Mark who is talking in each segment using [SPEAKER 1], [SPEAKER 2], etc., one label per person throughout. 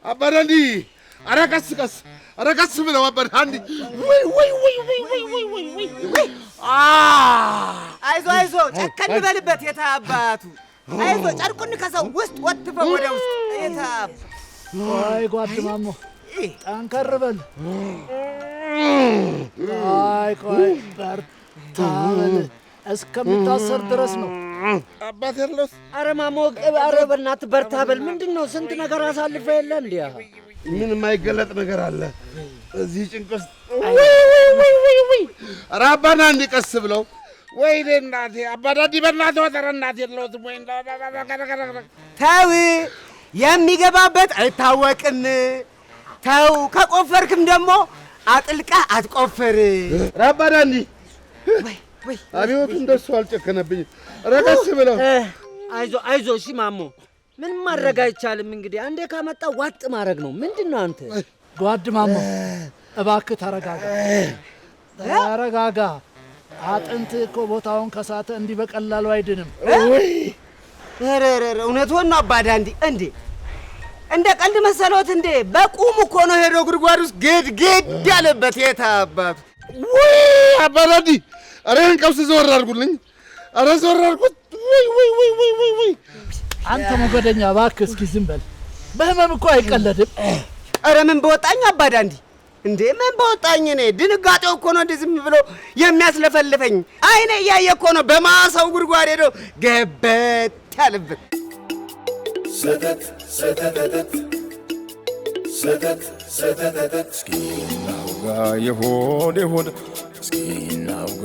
[SPEAKER 1] አባዳንዲ ኧረ ቀስ ብለው አባዳንዲ ወይ
[SPEAKER 2] አይዞ ጨከን በልበት የታባቱ አይዞ ጨርቁን ከሰው ውስጥ ወጥፈው ወደ ውስጥ የታብ
[SPEAKER 3] አይ ጓድ ማሞ ጠንከር በል ቆይ በርታ በል እስከምታሰር ድረስ ነው
[SPEAKER 1] አባት ያለውስ
[SPEAKER 4] ኧረ ማሞ ኧረ በእናትህ በርታ በል ምንድነው ስንት ነገር አሳልፈ የለ እንዴ
[SPEAKER 1] ምን የማይገለጥ ነገር አለ እዚህ ጭንቅ ውስጥ ወይ ኧረ አባዳንዲ ቀስ ብለው ወይኔ እናቴ አባዳንዲ በእናትህ ወጠረ እናቴ የለውትም ወይ
[SPEAKER 2] ተው የሚገባበት አይታወቅም ተው ከቆፈርክም ደግሞ አጥልቀህ አትቆፍር
[SPEAKER 1] አባዳንዲ
[SPEAKER 2] ወይ
[SPEAKER 1] አብዮት እንደሱ አልጨከነብኝ ረቀስ ብለው
[SPEAKER 4] አይዞ እሺ ማሞ ምን ማድረግ አይቻልም እንግዲህ አንዴ ካመጣ ዋጥ ማድረግ ነው ምንድነው አንተ
[SPEAKER 3] ጓድ ማሞ እባክህ ተረጋጋ አጥንት እኮ ቦታውን ከሳተ እንዲህ በቀላሉ አይድንም
[SPEAKER 2] ኧረ እውነቱን ነው አባዳንዲ እንደ ቀልድ መሰሎት እንዴ በቁም እኮ ነው ሄዶ ጉድጓድ ውስጥ ግድ ያለበት የታባቱ
[SPEAKER 1] ወይ አባዳንዲ ኧረ እንቀውስ ዞር አድርጉልኝ ኧረ ዞር አድርጉት ወይ
[SPEAKER 3] አንተ ሞገደኛ እባክህ እስኪ ዝም በል በህመም እኮ አይቀለድም
[SPEAKER 2] ኧረ ምን በወጣኝ አባዳንዲ እንዴ ምን በወጣኝ እኔ ድንጋጤው እኮ ነው እንዴ ዝም ብሎ የሚያስለፈልፈኝ አይኔ እያየ እኮ ነው በማሳው ጉድጓድ ሄዶ ገበት ያለበት
[SPEAKER 5] ሰተት እስኪናውጋ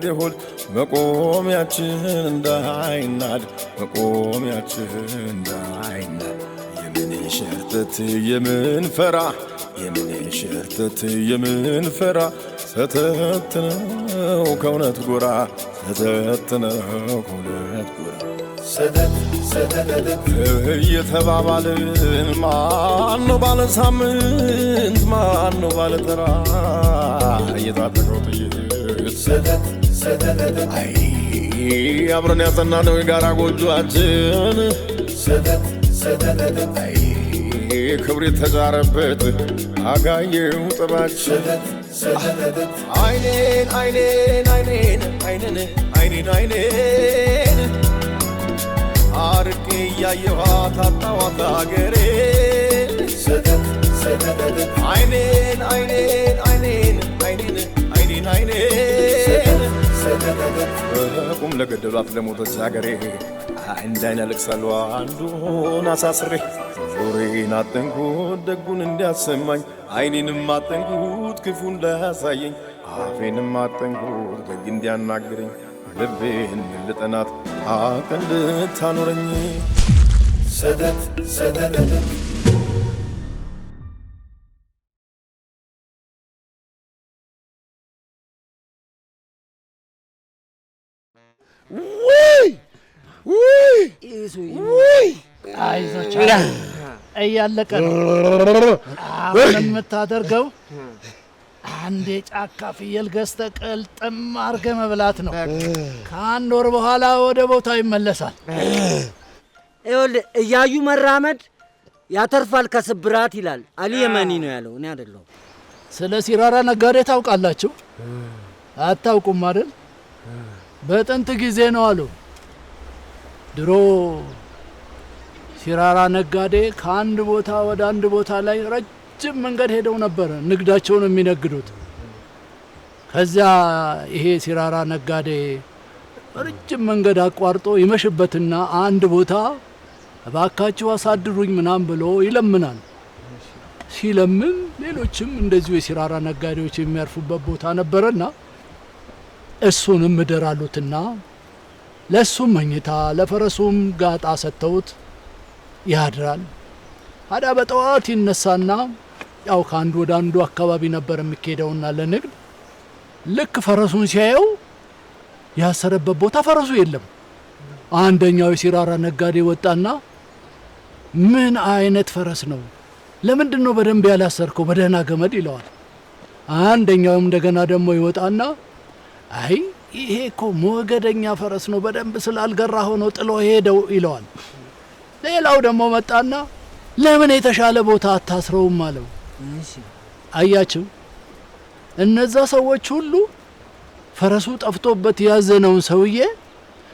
[SPEAKER 5] የሆድ መቆሚያችን እንዳይናድ የምን ሸርተት የምን ፈራ ሰተት ነው ከእውነት ጎራ እየተባባልን ማነው ባለ ሳምንት ማነው ባለ ተራ እየታጠቀው ጥይት አይ አብረን ያጸናነው የጋራ ጎጆአችን አይ ክብር የተጫረበት አጋየው ጥባችን አይኔን አርቄ እያየኋት አጣኋት አገሬ አይኔን ቁም ለገደሏት ለሞተች አገሬ እንዳይን ያለቅሳሉ አንዱን አሳስሬ ዞሬን አጠንኩት ደጉን እንዲያሰማኝ አይኔንም አጠንኩት ክፉ እንዳያሳየኝ አፌንም አጠንኩት ደግ እንዲያናግረኝ ልቤን ልጠናት አቅል ታኖረኝ ሰደት
[SPEAKER 1] ወይ
[SPEAKER 3] አይዞህ እያለቀ ነው አሁን የምታደርገው አንዴ ጫካ ፍየል ገዝተህ ቅልጥም አድርገህ መብላት ነው ከአንድ ወር በኋላ ወደ ቦታው ይመለሳል
[SPEAKER 4] ይኸውልህ እያዩ መራመድ ያተርፋል ከስብራት ይላል አሊ የመኒ ነው ያለው እኔ አይደለሁም
[SPEAKER 3] ስለ ሲራራ ነጋዴ ታውቃላችሁ አታውቁም አይደል በጥንት ጊዜ ነው አሉ ድሮ ሲራራ ነጋዴ ከአንድ ቦታ ወደ አንድ ቦታ ላይ ረጅም መንገድ ሄደው ነበር ንግዳቸውን የሚነግዱት ከዚያ ይሄ ሲራራ ነጋዴ ረጅም መንገድ አቋርጦ ይመሽበትና አንድ ቦታ እባካችሁ አሳድሩኝ ምናም ብሎ ይለምናል ሲለምን ሌሎችም እንደዚሁ የሲራራ ነጋዴዎች የሚያርፉበት ቦታ ነበርና እሱንም እደራሉትና ለሱም መኝታ ለፈረሱም ጋጣ ሰጥተውት ያድራል አዳ በጠዋት ይነሳና ያው ካንዱ ወደ አንዱ አካባቢ ነበር የሚሄደውና ለንግድ ልክ ፈረሱን ሲያየው ያሰረበት ቦታ ፈረሱ የለም አንደኛው የሲራራ ነጋዴ ወጣና ምን አይነት ፈረስ ነው ለምንድነው በደንብ ያላሰርከው በደህና ገመድ ይለዋል አንደኛውም እንደገና ደግሞ ይወጣና አይ ይሄ እኮ ሞገደኛ ፈረስ ነው በደንብ ስላልገራ ሆኖ ጥሎ ሄደው ይለዋል ሌላው ደግሞ መጣና ለምን የተሻለ ቦታ አታስረውም አለው።
[SPEAKER 4] እሺ
[SPEAKER 3] አያችሁ እነዛ ሰዎች ሁሉ ፈረሱ ጠፍቶበት ያዘነውን ሰውዬ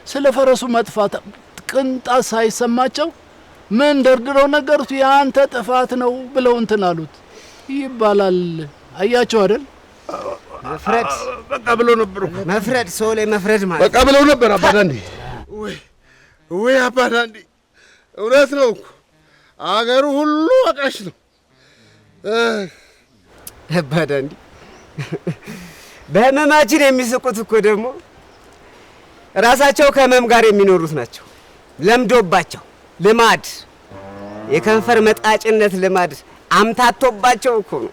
[SPEAKER 3] ስለ ፈረሱ መጥፋት ቅንጣት ሳይሰማቸው ምን ደርድረው ነገሩት። ያንተ ጥፋት ነው ብለው እንትን አሉት ይባላል። አያችሁ አይደል?
[SPEAKER 2] መፍረድ
[SPEAKER 1] በቃ ብሎ ነበር።
[SPEAKER 2] መፍረድ ሰው ላይ መፍረድ ማለት
[SPEAKER 1] በቃ ብለው ነበር አባዳንዲ። ወይ አባዳንዲ እውነት ነው እኮ አገሩ ሁሉ ወቃሽ ነው።
[SPEAKER 2] አባዳንዲ በህመማችን የሚስቁት እኮ ደግሞ ራሳቸው ከህመም ጋር የሚኖሩት ናቸው። ለምዶባቸው ልማድ የከንፈር መጣጭነት ልማድ አምታቶባቸው እኮ ነው።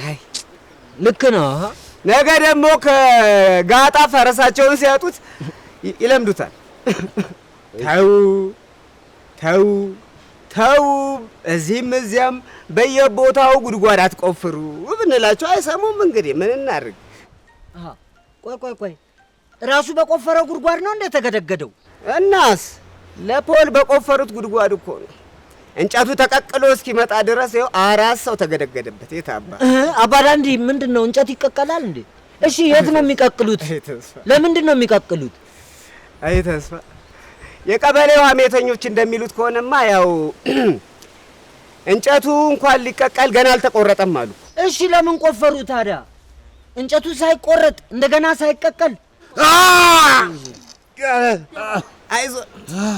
[SPEAKER 2] አይ
[SPEAKER 4] ልክ ነው።
[SPEAKER 2] ነገ ደግሞ ከጋጣ ፈረሳቸውን ሲያጡት ይለምዱታል። ተው ተው ተው፣ እዚህም እዚያም በየቦታው ጉድጓድ አትቆፍሩ ብንላቸው አይሰሙም። እንግዲህ ምን እናድርግ?
[SPEAKER 4] ቆይ ራሱ በቆፈረው ጉድጓድ ነው እንደ ተገደገደው?
[SPEAKER 2] እናስ ለፖል በቆፈሩት ጉድጓድ እኮ ነው። እንጨቱ ተቀቅሎ እስኪመጣ ድረስ ይኸው 4 ሰው ተገደገደበት። የታባ
[SPEAKER 4] አባዳንዲ ምንድን ነው እንጨት ይቀቀላል እንዴ? እሺ የት ነው የሚቀቅሉት? ለምንድን ነው የሚቀቅሉት?
[SPEAKER 2] አይ ተስፋ የቀበሌው ሐሜተኞች እንደሚሉት ከሆነማ ያው እንጨቱ እንኳን ሊቀቀል ገና አልተቆረጠም አሉ።
[SPEAKER 4] እሺ ለምን ቆፈሩ ታዲያ? እንጨቱ ሳይቆረጥ እንደገና ሳይቀቀል?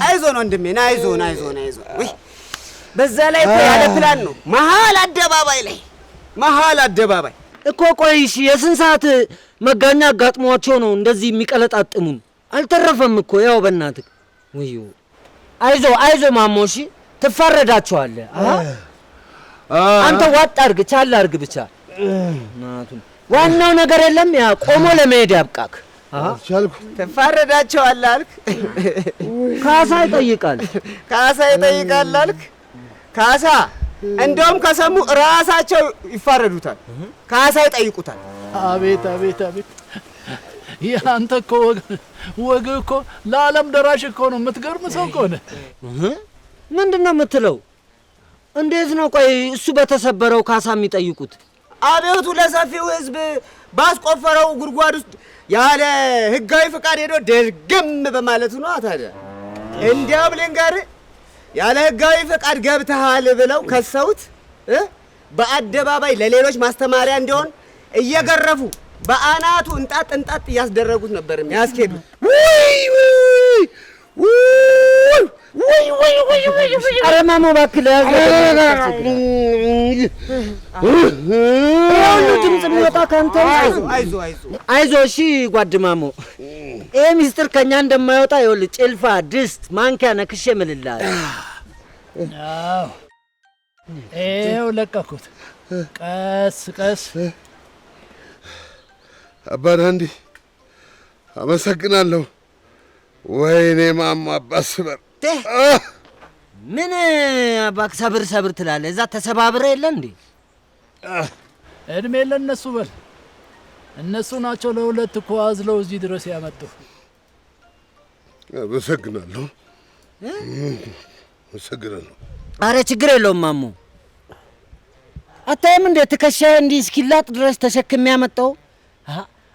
[SPEAKER 2] አይዞን ወንድሜ ና አይዞን። ወይ በዛ ላይ እኮ ያለ ፕላን ነው። መሀል አደባባይ
[SPEAKER 4] እኮ። ቆይ እሺ የስንት ሰዓት መጋኛ አጋጥሟቸው ነው እንደዚህ የሚቀለጣጥሙን? አልተረፈም እኮ ያው በእናትህ። ወዩ አይዞ ማሞ፣ እሺ ትፋረዳቸዋለህ። አንተ ዋጥ አድርግ፣ ቻል አድርግ ብቻ። ዋናው ነገር የለም ያ ቆሞ ለመሄድ ያብቃክ።
[SPEAKER 2] ትፋረዳቸዋለህ አልክ?
[SPEAKER 4] ካሳ ይጠይቃል
[SPEAKER 2] አልክ? ካሳ እንደውም ከሰሙ ራሳቸው ይፋረዱታል፣ ካሳ ይጠይቁታል።
[SPEAKER 3] አቤት ያንተ እኮ ወግ እኮ ለዓለም ደራሽ እኮ ነው። የምትገርም ሰው እኮ ነህ።
[SPEAKER 4] ምንድን ነው የምትለው? እንዴት ነው ቆይ እሱ በተሰበረው ካሳ የሚጠይቁት?
[SPEAKER 2] አቤቱ ለሰፊው ሕዝብ ባስቆፈረው ጉድጓድ ውስጥ ያለ ህጋዊ ፍቃድ ሄዶ ደርገም በማለቱ ነው። ታዲያ እንዲያው ልንገርህ ያለ ህጋዊ ፍቃድ ገብተሃል ብለው ከሰውት በአደባባይ ለሌሎች ማስተማሪያ እንዲሆን እየገረፉ በአናቱ እንጣጥ እያስደረጉት ነበር የሚያስኬዱ።
[SPEAKER 4] ኧረ ማሞ እባክህ ሁሉ ድምፅ የሚወጣ ከአንተ። አይዞህ እሺ ጓድ ማሞ፣ ይሄ ሚስጥር ከእኛ እንደማይወጣ ይኸውልህ ጭልፋ፣ ድስት፣ ማንኪያ ነክሼ እምልልሃለሁ።
[SPEAKER 3] ይኸው ለቀኩት። ቀስ
[SPEAKER 1] አባዳንዲ አመሰግናለሁ። ወይኔ ማማ አባስበር
[SPEAKER 4] ምን እባክህ ሰብር ትላለህ? እዛ ተሰባብረ የለ እንዴ?
[SPEAKER 3] እድሜ ለእነሱ በል። እነሱ ናቸው ለሁለት እኮ አዝለው እዚህ ድረስ ያመጡ።
[SPEAKER 1] አመሰግናለሁ።
[SPEAKER 4] አረ ችግር የለውም ማሞ። አታይም እንዴ ትከሻዬ እንዲህ እስኪላጥ ድረስ ተሸክሜ ያመጣው?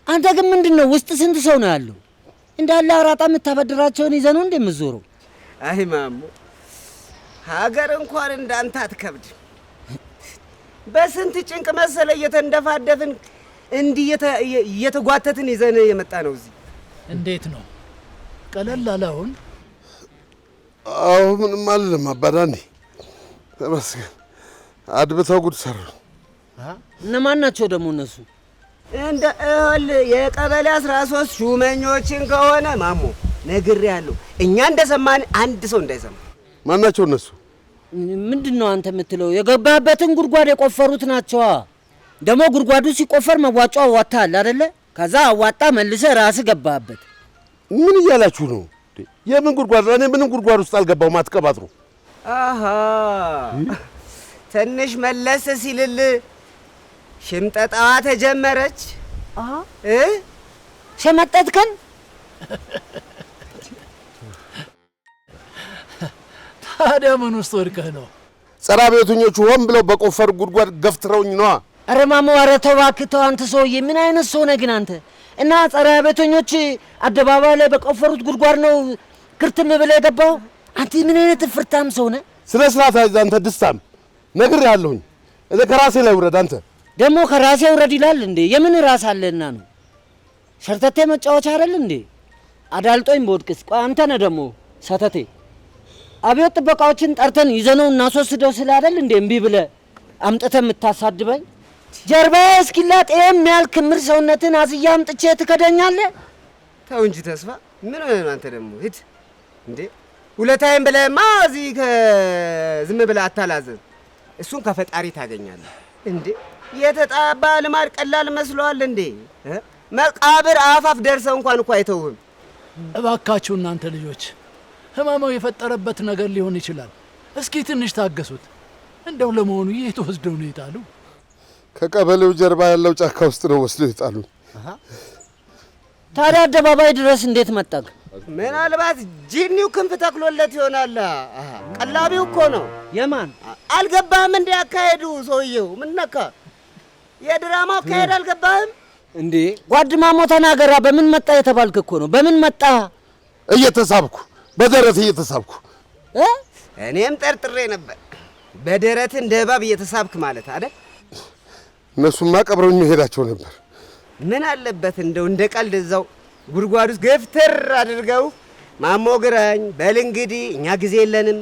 [SPEAKER 4] አንተ ግን ምንድን ነው ውስጥ ስንት ሰው ነው ያለው? እንዳለ አራጣ የምታበድራቸውን ይዘህ ነው እንደምትዞረው?
[SPEAKER 2] አይ ማሞ ሀገር እንኳን እንዳንተ አትከብድ። በስንት ጭንቅ መሰለ እየተንደፋደፍን እንዲህ እየተጓተትን ይዘን የመጣ ነው እዚህ።
[SPEAKER 3] እንዴት ነው ቀለል አለ አሁን?
[SPEAKER 1] አዎ ምንም አልልም አባዳንዲ ተመስገን። አድብተው ጉድ ሰሩ።
[SPEAKER 4] እነማን ናቸው ደግሞ እነሱ?
[SPEAKER 2] እንደ የቀበሌ 13 ሹመኞችን ከሆነ ማሞ ነግሬያለሁ። እኛ እንደሰማን አንድ ሰው እንዳይሰማ።
[SPEAKER 1] ማን ናቸው እነሱ?
[SPEAKER 4] ምንድን ነው አንተ የምትለው? የገባበትን ጉድጓድ የቆፈሩት ናቸዋ። ደግሞ ጉድጓዱ ሲቆፈር መዋጮ አዋጣል አይደለ? ከዛ አዋጣ መልሰህ ራስህ ገባበት።
[SPEAKER 1] ምን እያላችሁ ነው? የምን ጉድጓድ? እኔ ምንም ጉድጓድ ውስጥ አልገባሁም። አትቀባጥሩ።
[SPEAKER 2] አሃ ትንሽ መለስ ሲልል ሽምጠጣዋ ተጀመረች።
[SPEAKER 4] ሸመጠጥከን?
[SPEAKER 3] ታዲያ ምን ውስጥ ወድቀህ ነው?
[SPEAKER 1] ጸረ አብዮተኞቹ ሆን ብለው በቆፈሩ ጉድጓድ ገፍትረውኝ ነዋ።
[SPEAKER 4] ኧረ ማሞ ኧረ ተው እባክህ ተው። አንተ ሰውዬ ምን አይነት ሰው ነህ ግን አንተ? እና ጸረ አብዮተኞች አደባባይ ላይ በቆፈሩት ጉድጓድ ነው ክርትም ብለህ የገባው? አንተ ምን አይነት ፍርታም ሰው ነህ?
[SPEAKER 1] ስነ ስርዓት አንተ ድስታም ነግሬሃለሁኝ። እኔ ከራሴ ላይ ውረድ። አንተ
[SPEAKER 4] ደግሞ ከራሴ ውረድ ይላል እንዴ? የምን ራስ አለና ነው? ሸርተቴ መጫወቻ አይደል እንዴ? አዳልጦኝ በወድቅስ? ቆይ አንተ ነህ ደግሞ ሰተቴ አብዮት ጥበቃዎችን ጠርተን ይዘነው እናስወስደው ስለ አይደል እንዴ እምቢ ብለህ አምጥተህ የምታሳድበኝ? ጀርባዬ እስኪላጥ የሚያህል ክምር ሰውነትን አዝያ አምጥቼ ትከደኛለህ?
[SPEAKER 2] ተው እንጂ ተስፋ ምን ሆነህ ነው አንተ ደግሞ? ሂድ እንዴ ሁለታይም ብለህማ እዚህ ዝም ብለህ አታላዘን። እሱን ከፈጣሪ ታገኛለህ እንዴ። የተጣባ ልማድ ቀላል መስሎሃል እንዴ? መቃብር አፋፍ ደርሰው እንኳን እኮ አይተውህም።
[SPEAKER 3] እባካችሁ እናንተ ልጆች ህመማው የፈጠረበት ነገር ሊሆን ይችላል። እስኪ ትንሽ ታገሱት። እንደው ለመሆኑ የት ወስደው ነው የጣሉ?
[SPEAKER 1] ከቀበሌው ጀርባ ያለው ጫካ ውስጥ ነው ወስደው የጣሉ።
[SPEAKER 4] ታዲያ አደባባይ ድረስ እንዴት መጣህ?
[SPEAKER 2] ምናልባት ጂኒው ክንፍ ተክሎለት ይሆናል። ቀላቢው እኮ ነው።
[SPEAKER 4] የማን
[SPEAKER 2] አልገባህም እንዴ? አካሄዱ ሰውየው ምን ነካ? የድራማው አካሄድ አልገባህም
[SPEAKER 4] እንዴ? ጓድ ማሞ ተናገራ። በምን መጣ የተባልክ እኮ ነው። በምን መጣ?
[SPEAKER 1] እየተሳብኩ በደረት እየተሳብኩ።
[SPEAKER 2] እኔም ጠርጥሬ ነበር። በደረት እንደ እባብ እየተሳብክ ማለት አይደል?
[SPEAKER 1] እነሱማ ቀብረውኝ መሄዳቸው ነበር።
[SPEAKER 2] ምን አለበት እንደው እንደ ቀልድ እዛው ጉድጓድ ውስጥ ገፍተር አድርገው ማሞ ግራኝ በል እንግዲህ እኛ ጊዜ የለንም፣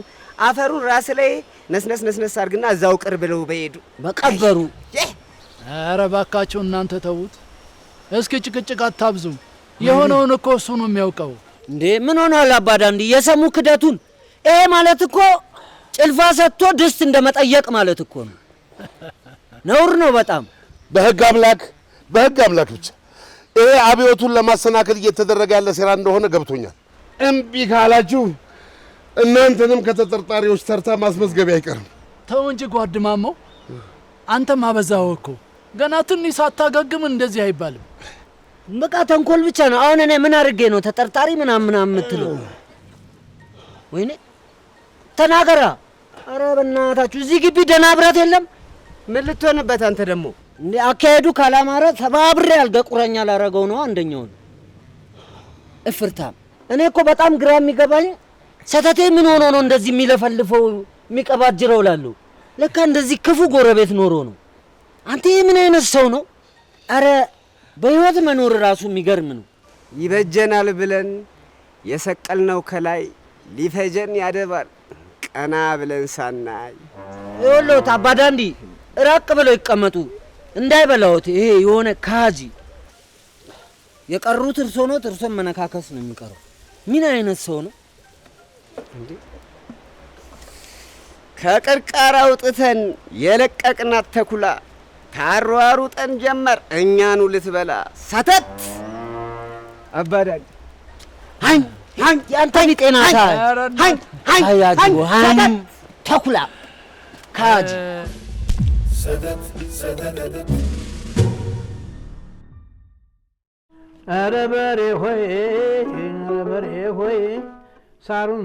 [SPEAKER 2] አፈሩን ራስ ላይ ነስነስ አድርግና እዛው ቅር ብለው በሄዱ
[SPEAKER 4] በቀበሩ።
[SPEAKER 3] ኧረ እባካችሁ እናንተ ተዉት። እስኪ ጭቅጭቅ አታብዙ። የሆነውን እኮ እሱ ነው የሚያውቀው።
[SPEAKER 4] እንዴ ምን ሆኗል አባዳ? እንዴ የሰሙ ክደቱን። ይሄ ማለት እኮ ጭልፋ ሰጥቶ ድስት እንደመጠየቅ ማለት እኮ ነው። ነውር ነው በጣም።
[SPEAKER 1] በህግ አምላክ ብቻ ይሄ አብዮቱን ለማሰናከል እየተደረገ ያለ ሴራ እንደሆነ ገብቶኛል። እምቢ ካላችሁ እናንተንም ከተጠርጣሪዎች ተርታ ማስመዝገብ አይቀርም።
[SPEAKER 3] ተው እንጂ ጓድ ማሞ፣ አንተም አበዛኸው እኮ። ገና ትንሽ ሳታገግም እንደዚህ አይባልም።
[SPEAKER 4] በቃ ተንኮል ብቻ ነው። አሁን እኔ ምን አድርጌ ነው ተጠርጣሪ ምናምን የምትለው? ወይኔ ተናገራ። ኧረ በእናታችሁ እዚህ ግቢ ደህና ብረት የለም?
[SPEAKER 2] ምን ልትሆንበት አንተ ደግሞ?
[SPEAKER 4] እንዴ አካሄዱ ካላማረ ተባብሬ አልገቁረኛ ላረገው ነው አንደኛውን እፍርታም። እኔ እኮ በጣም ግራ የሚገባኝ ሰተቴ ምን ሆኖ ነው እንደዚህ የሚለፈልፈው የሚቀባጅረው ላሉ። ለካ እንደዚህ ክፉ ጎረቤት ኖሮ ነው። አንተ ምን አይነት ሰው ነው? አረ በህይወት መኖር ራሱ የሚገርም ነው።
[SPEAKER 2] ይበጀናል ብለን የሰቀልነው ከላይ ሊፈጀን ያደባል ቀና ብለን ሳናይ።
[SPEAKER 4] ይኸውልዎት አባዳንዲ ራቅ ብለው ይቀመጡ እንዳይበላዎት። ይሄ የሆነ ካጂ የቀሩት እርሶ ነው። እርሶን መነካከስ ነው የሚቀረው። ምን አይነት ሰው ነው እንዴ?
[SPEAKER 2] ከቅርቃር አውጥተን የለቀቅናት ተኩላ ታሯሩጠን ጀመር እኛኑ ልትበላ ሰተት። አባዳን
[SPEAKER 4] ሃኝ ሃኝ ያንተን ጤና ታይ ሃኝ ሃኝ ሃኝ ተኩላ ካጂ
[SPEAKER 6] ኧረ በሬ ሆይ ኧረ በሬ ሆይ ሳሩን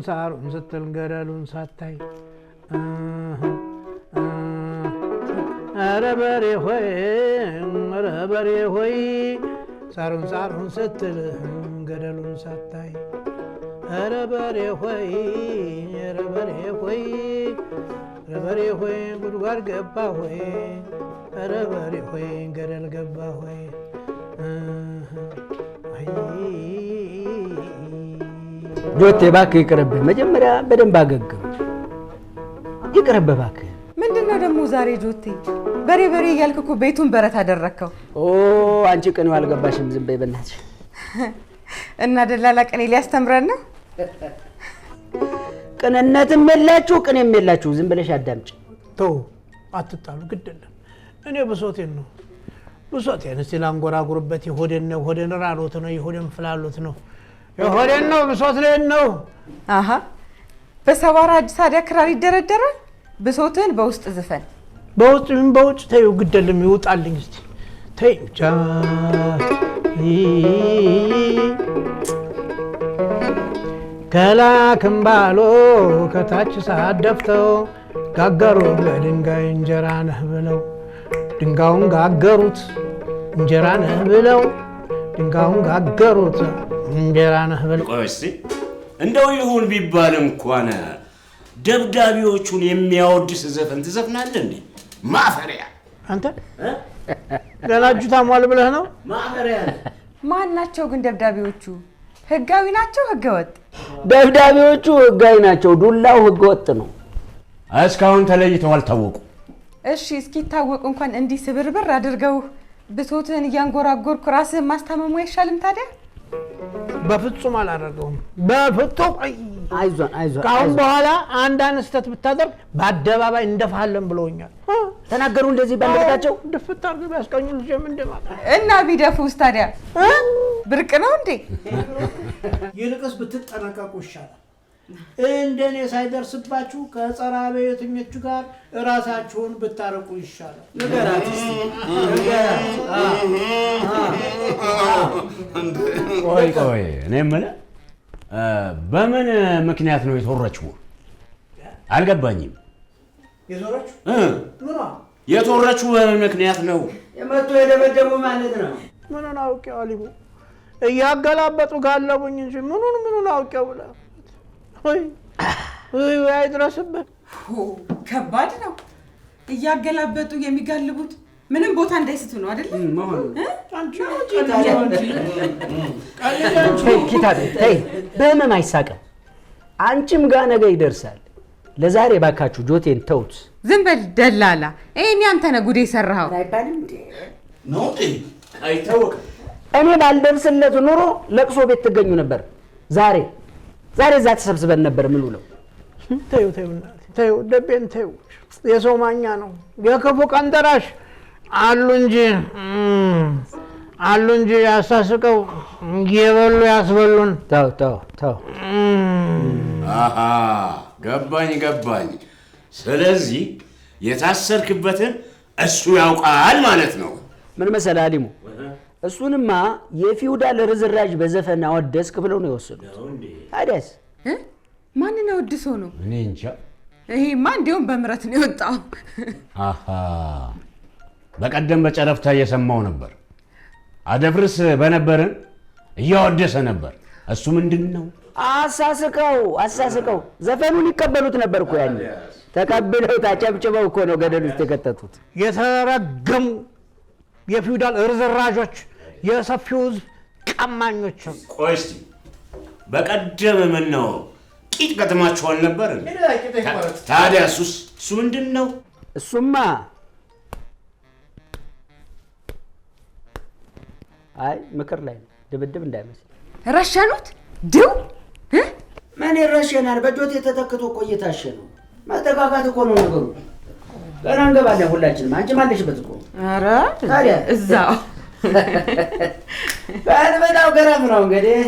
[SPEAKER 6] ስትል ገደሉን ሳታይ ኧረ በሬ ሆይ ኧረ በሬ ሆይ ሳሩን ስትል ገደሉን ሳታይ ኧረ በሬ ሆይ ኧረ በሬ ሆይ ኧረ በሬ ሆይ ጉድጓድ ገባ ሆይ ኧረ በሬ ሆይ ገደል ገባ ሆይ
[SPEAKER 2] ጆቴ እባክህ ይቅርብህ። መጀመሪያ በደንብ አገግም። ይቅርብህ እባክህ።
[SPEAKER 7] ምንድነው ደግሞ ዛሬ ጆቴ? በሬ እያልክ እኮ ቤቱን በረት አደረከው።
[SPEAKER 2] ኦ አንቺ ቅኔው አልገባሽም። ዝም በይ በእናትሽ።
[SPEAKER 7] እና ደላላ ቅኔ ሊያስተምረን ነው?
[SPEAKER 2] ቅንነትም የላችሁ ቅኔም የላችሁ። ዝም ብለሽ አዳምጪ።
[SPEAKER 6] ተው አትጣሉ፣ ግድ የለም። እኔ ብሶቴን ነው እስቲ ላንጎራጉርበት። የሆዴን ራሮት ነው፣ የሆዴን ፍላሎት ነው፣ የሆዴን ነው፣ ብሶቴን ነው።
[SPEAKER 7] አሃ በሰባራ እጅ ታዲያ ክራር ይደረደራል? ብሶትን በውስጥ ዝፈን።
[SPEAKER 6] በውስጥ ምን በውጭ ተይው፣ ግድ የለም ይውጣልኝ። እስቲ ተይ ብቻ ከላክም ባሎ ከታች ሳደፍተው ጋገሩት ለድንጋይ እንጀራ ነህ ብለው ድንጋዩን ጋገሩት እንጀራ ነህ ብለው ድንጋዩን ጋገሩት እንጀራ ነህ ብለው።
[SPEAKER 8] ቆይ እስኪ እንደው ይሁን ቢባል እንኳን ደብዳቤዎቹን የሚያወድስ ዘፈን ትዘፍናለህ እንዴ? ማፈሪያ
[SPEAKER 6] አንተ ገና እጁ ታሟል ብለህ ነው?
[SPEAKER 8] ማፈሪያ።
[SPEAKER 7] ማን ናቸው ግን ደብዳቤዎቹ? ህጋዊ ናቸው ህገወጥ?
[SPEAKER 2] ደብዳቤዎቹ ህጋዊ ናቸው፣ ዱላው ህገወጥ ነው።
[SPEAKER 8] እስካሁን ተለይተው አልታወቁ።
[SPEAKER 7] እሺ እስኪታወቅ እንኳን እንዲህ ስብርብር አድርገው ብሶትህን እያንጎራጎርኩ ራስህን ማስታመሙ አይሻልም ታዲያ?
[SPEAKER 6] በፍጹም አላደርገውም። በፍጹም
[SPEAKER 2] አይዞን አይዞን።
[SPEAKER 6] ከአሁን በኋላ አንዳንድ ስህተት ብታደርግ በአደባባይ እንደፋለን ብለውኛል።
[SPEAKER 2] ተናገሩ እንደዚህ ባንደታቸው
[SPEAKER 6] ድፍት አድርገው ቢያስቀኙ ልጅ ምንድን
[SPEAKER 7] እና ቢደፉስ ታዲያ ብርቅ ነው እንዴ?
[SPEAKER 6] ይልቅስ ብትጠነቀቁ ይሻላል። እንደኔ ሳይደርስባችሁ ከጸረ አብዮተኞቹ ጋር እራሳችሁን ብታረቁ ይሻላል።
[SPEAKER 8] ንገራት እስቲ ንገራት። ቆይ እኔ የምልህ በምን ምክንያት ነው የተወረችው? አልገባኝም።
[SPEAKER 6] የዞረችው
[SPEAKER 8] የተወረችው በምን ምክንያት ነው?
[SPEAKER 2] የመቶ የደበደቡ ማለት ነው።
[SPEAKER 6] ምኑን አውቄው አሊሙ እያገላበጡ ጋለቡኝ እንጂ ምኑን አውቄው ብለህ ወይ አይድረስብህ።
[SPEAKER 7] ከባድ ነው። እያገላበጡ የሚጋልቡት ምንም ቦታ እንዳይስቱ ነው አይደል?
[SPEAKER 2] ኪታቤ ተይ፣ በህመም አይሳቅም። አንቺም ጋር ነገ ይደርሳል። ለዛሬ ባካችሁ ጆቴን ተውት።
[SPEAKER 7] ዝም በል ደላላ። ይሄን ያንተ ነህ ጉዴ የሰራኸው።
[SPEAKER 2] አይባልም እንዴ?
[SPEAKER 8] ነው እንዴ? አይታወቅም።
[SPEAKER 2] እኔ ባልደርስለት ኑሮ ለቅሶ ቤት ትገኙ ነበር። ዛሬ እዛ ተሰብስበን ነበር። ምን ውለው
[SPEAKER 6] ተይው፣ ደቤን ተይው። የሰው ማኛ ነው፣ የክፉ ቀን ደራሽ አሉ እንጂ ያሳስቀው እየበሉ ያስበሉን።
[SPEAKER 2] ተው።
[SPEAKER 8] አሃ ገባኝ። ስለዚህ የታሰርክበትን እሱ ያውቃል ማለት ነው።
[SPEAKER 2] ምን መሰለህ አሊሙ፣ እሱንማ የፊውዳል ርዝራዥ በዘፈን አወደስክ ብለው ነው የወሰዱት። ታዲያስ
[SPEAKER 7] ማንን አወድሶ ነው?
[SPEAKER 8] እኔ እንጃ።
[SPEAKER 7] ይሄማ እንዲያውም በምረት ነው የወጣው።
[SPEAKER 8] አሃ በቀደም በጨረፍታ እየሰማው ነበር። አደፍርስ በነበርን እያወደሰ ነበር። እሱ ምንድን ነው?
[SPEAKER 2] አሳስቀው ዘፈኑን ይቀበሉት ነበር እኮ ያኔ። ተቀብለው ታጨብጭበው እኮ ነው ገደል ውስጥ የከተቱት።
[SPEAKER 6] የተረገሙ የፊውዳል ርዝራዦች፣ የሰፊው ህዝብ ቀማኞች።
[SPEAKER 8] ቆይ እስቲ በቀደም ምን ነው ቂጥ ከተማችኋል ነበር? ታዲያ እሱ ምንድን ነው?
[SPEAKER 2] እሱማ አይ ምክር ላይ ነው፣ ድብድብ እንዳይመስል።
[SPEAKER 7] ረሸኑት ድው
[SPEAKER 2] ምን ይረሸናል? በጆቴ ተተክቶ ቆይታሽ ነው። መጠጋጋት እኮ ነው ነገሩ። ገና እንገባለን ሁላችንም። አንቺ ማለሽበት እኮ።
[SPEAKER 7] ኧረ ታዲያ እዛው
[SPEAKER 2] በጣም ገረም ነው እንግዲህ።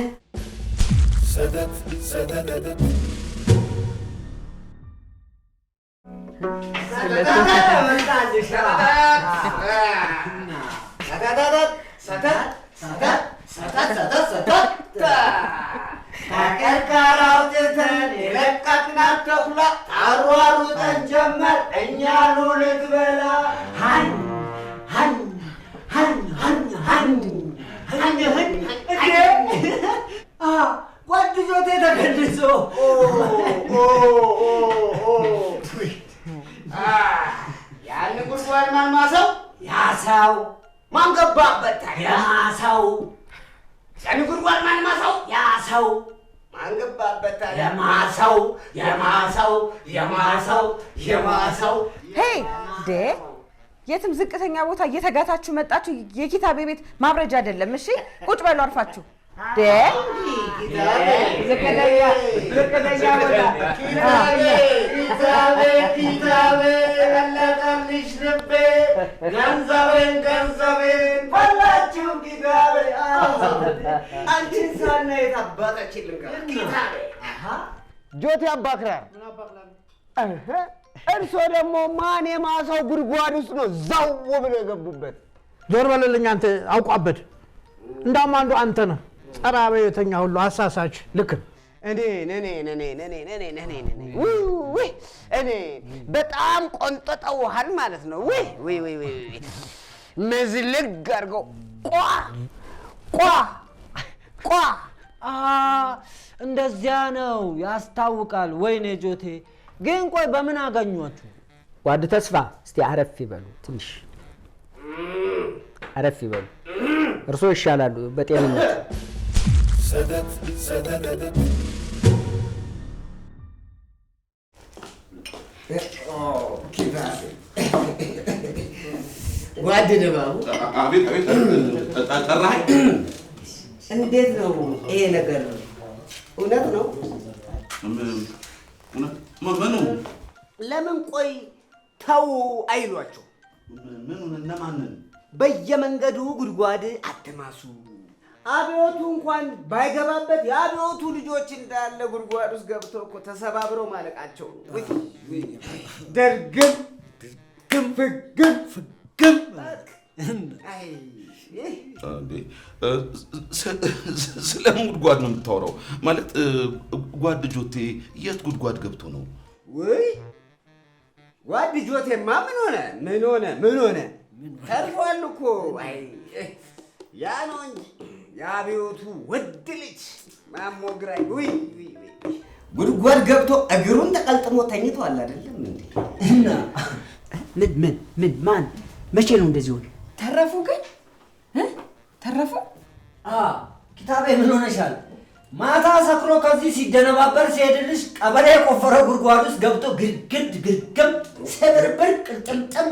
[SPEAKER 4] ከቀርቀራው ትተን የለቀቅናት ተኩላ ታሯሩጠን ጀመር እኛኑ ልትበላ። ጓድ ጆቴ ተገድሶ
[SPEAKER 2] ያን ጉድጓድ ማን ማሰው?
[SPEAKER 4] ያሳው
[SPEAKER 2] ማን ገባበት ታዲያ?
[SPEAKER 4] ያሳው
[SPEAKER 2] ያን ጉድጓድ ማን ማሰው?
[SPEAKER 4] ያሳው
[SPEAKER 2] ማን ገባበት ታዲያ?
[SPEAKER 4] የማሳው
[SPEAKER 7] ሄይ ዴ የትም ዝቅተኛ ቦታ እየተጋታችሁ መጣችሁ። የኪታቤ ቤት ማብረጃ አይደለም። እሺ ቁጭ በሉ አርፋችሁ። ዴ
[SPEAKER 2] ዝቅተኛ ቦታ ኪታቤ አለቀልሽ ልቤ ገንዘቤን በላችሁ ኪታቤ። አንቺን ሳና የታባጠችልን ኪታቤ ጆቴ አባክራር እርሶ ደግሞ ማን የማሳው ጉድጓድ ውስጥ ነው ዛው ብለው የገቡበት?
[SPEAKER 6] ዞር በልልኝ አንተ አውቋበድ። እንዳውም አንዱ አንተ ነህ ጸረ አብዮተኛ ሁሉ አሳሳች።
[SPEAKER 2] ልክ እኔ በጣም ቆንጥጠውሃል ማለት ነው። ወይ መዝልግ አድርገው ቋ
[SPEAKER 4] እንደዚያ ነው ያስታውቃል። ወይኔ ጆቴ ግን ቆይ በምን አገኟችሁ? ጓድ ተስፋ እስቲ አረፍ ይበሉ፣ ትንሽ አረፍ ይበሉ። እርሶ ይሻላሉ በጤንነት።
[SPEAKER 2] ጓድ ድባቡ
[SPEAKER 1] አቤት ጠራኸኝ?
[SPEAKER 2] እንዴት ነው ይሄ ነገር? እውነት ነው?
[SPEAKER 1] ምኑ?
[SPEAKER 2] ለምን ቆይ ተው አይሏቸው?
[SPEAKER 1] ምኑን? እነማንን?
[SPEAKER 2] በየመንገዱ ጉድጓድ አትማሱ። አብዮቱ እንኳን ባይገባበት የአብዮቱ ልጆች እንዳለ ጉድጓድ ውስጥ ገብተው እኮ ተሰባብረው ማለቃቸው ነው። ደርግም ፍግም
[SPEAKER 1] ስለምን ጉድጓድ ነው የምታወራው? ማለት ጓድ ጆቴ የት ጉድጓድ ገብቶ ነው?
[SPEAKER 2] ወይ ጓድ ጆቴማ ምን ሆነ? ተርፏል እኮ። አይ ያ ነው እንጂ የአብዮቱ ወድ ልጅ ማሞ ግራኝ ጉድጓድ ገብቶ እግሩን ተቀልጥሞ ተኝቷል። አይደለም እንዴ?
[SPEAKER 4] እና ማን መቼ ነው እንደዚህ ሆነ?
[SPEAKER 7] ተረፉ ግን ተረፉ።
[SPEAKER 4] ኪታቤ ምን ሆነሻል? ማታ ሰክሮ ከዚህ ሲደነባበር ሲሄድልሽ ቀበሌ የቆፈረ ጉድጓድ ውስጥ ገብቶ ግርግም ሰብርብር ቅልጥምጥም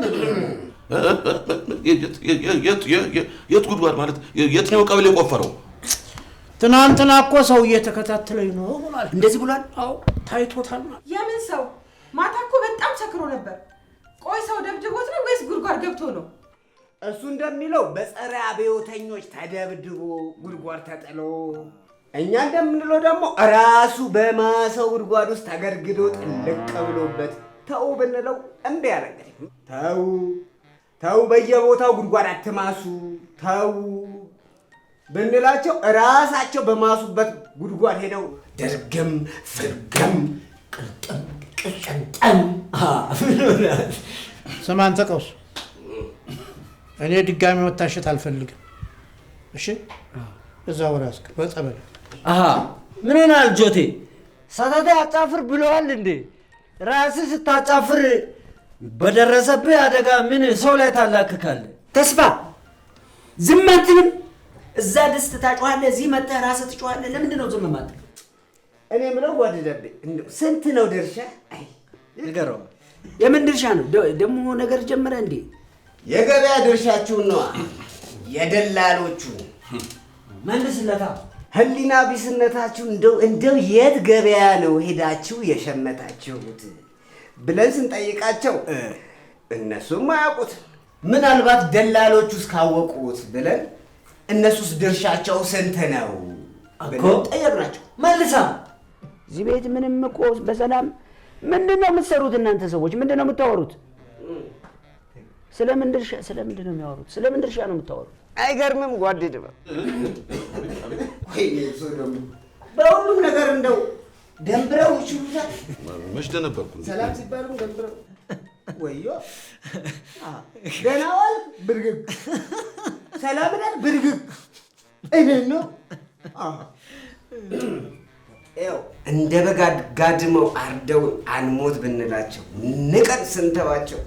[SPEAKER 1] የት ጉድጓድ ማለት የትኛው ቀበሌ ቆፈረው?
[SPEAKER 6] ትናንትና እኮ ሰው እየተከታተለኝ ነው ብሏል።
[SPEAKER 4] እንደዚህ ብሏል?
[SPEAKER 6] አዎ ታይቶታል።
[SPEAKER 7] የምን ሰው? ማታ እኮ በጣም ሰክሮ ነበር። ቆይ ሰው ደብድቦት ነው ወይስ ጉድጓድ ገብቶ ነው?
[SPEAKER 2] እሱ እንደሚለው በጸረ አብዮተኞች ተደብድቦ ጉድጓድ ተጥሎ፣ እኛ እንደምንለው ደግሞ ራሱ በማሰው ጉድጓድ ውስጥ ተገርግዶ ጥልቅ ብሎበት ተው ብንለው እምቢ ያደረገ። ተው በየቦታው ጉድጓድ አትማሱ ተው ብንላቸው ራሳቸው በማሱበት ጉድጓድ ሄደው ድርግም ፍርግም ቅልጥም
[SPEAKER 6] ስማ አንተ ቀውስ፣ እኔ ድጋሚ መታሸት አልፈልግም። እሺ እዛው ራስክ በጸበል
[SPEAKER 4] ምን ሆናል ጆቴ? ሰተታ አጫፍር ብለዋል እንዴ? ራስህ ስታጫፍር በደረሰብህ አደጋ ምን ሰው ላይ ታላክካለህ?
[SPEAKER 2] ተስፋ ዝም አትልም? እዛ ድስት ታጫዋለህ፣ እዚህ መጥተህ ራስህ ትጫዋለህ። ለምንድን ነው ዝም ማለት? እኔ የምለው ጓድ ደቤ ስንት ነው ድርሻ? አይ ንገረው። የምን ድርሻ ነው ደግሞ? ነገር ጀመረ እንዴ? የገበያ ድርሻችሁን ነዋ፣ የደላሎቹ።
[SPEAKER 4] መልስለታ።
[SPEAKER 2] ህሊና ቢስነታችሁ እንደው የት ገበያ ነው ሄዳችሁ የሸመታችሁት ብለን ስንጠይቃቸው እነሱም አያውቁት። ምናልባት ደላሎቹ እስካወቁት ብለን እነሱስ ድርሻቸው ስንት ነው ብለን ጠየቅናቸው።
[SPEAKER 4] መልሳ
[SPEAKER 2] እዚህ ቤት ምንም እኮ በሰላም ምንድን ነው የምትሰሩት እናንተ ሰዎች? ምንድን ነው የምታወሩት? ስለምንድን ነው የሚያወሩት? ስለምን ድርሻ ነው የምታወሩት? አይገርምም ጓድ ድባብ? በሁሉም ነገር እንደው ደንብረው ይችሉታል።
[SPEAKER 1] መች ደነበርኩ?
[SPEAKER 2] ሰላም ሲባሉም ደንብረው ወዮ ደህና ዋልክ ብርግግ፣ ሰላም ነህ ብርግግ። እኔን ነው ያው እንደ በግ ጋድመው አርደው አንሞት ብንላቸው ንቀን ስንተባቸው